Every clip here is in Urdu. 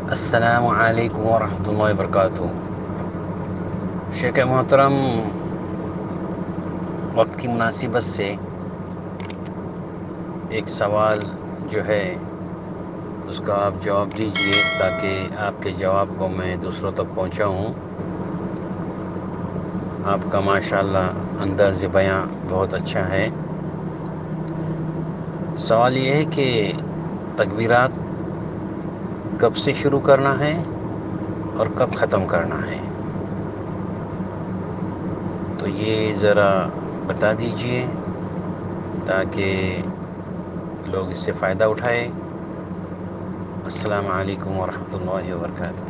السلام علیکم ورحمۃ اللہ وبرکاتہ۔ شیخ محترم، وقت کی مناسبت سے ایک سوال جو ہے اس کا آپ جواب دیجئے تاکہ آپ کے جواب کو میں دوسروں تک پہنچاؤں۔ آپ کا ماشاءاللہ انداز بیاں بہت اچھا ہے۔ سوال یہ ہے کہ تکبیرات کب سے شروع کرنا ہے اور کب ختم کرنا ہے، تو یہ ذرا بتا دیجئے تاکہ لوگ اس سے فائدہ اٹھائے۔ السلام علیکم ورحمۃ اللہ وبرکاتہ۔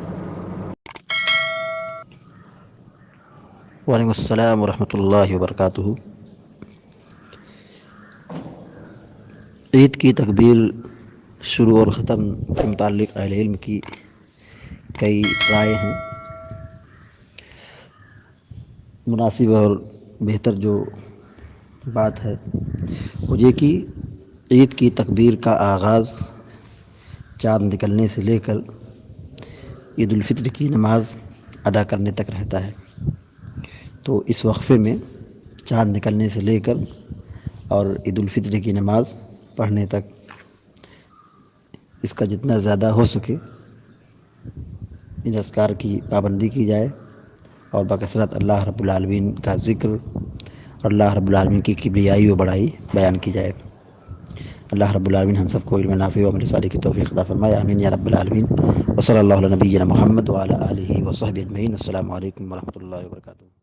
وعلیکم السلام ورحمۃ اللہ وبرکاتہ۔ عید کی تکبیر شروع اور ختم کے متعلق اہل علم کی کئی رائے ہیں۔ مناسب اور بہتر جو بات ہے وہ یہ کہ عید کی تکبیر کا آغاز چاند نکلنے سے لے کر عید الفطر کی نماز ادا کرنے تک رہتا ہے۔ تو اس وقفے میں چاند نکلنے سے لے کر اور عید الفطر کی نماز پڑھنے تک اس کا جتنا زیادہ ہو سکے ان اذکار کی پابندی کی جائے اور بکثرت اللہ رب العالمین کا ذکر اور اللہ رب العالمین کی کبریائی و بڑائی بیان کی جائے۔ اللہ رب العالمین ہم سب کو علم نافع و عمل صالح کی توفیق عطا فرمائے، آمین یا رب العالمین۔ وصلی اللہ علی نبینا محمد وعلی آلہ وصحبہ اجمعین۔ السلام علیکم ورحمۃ اللہ وبرکاتہ۔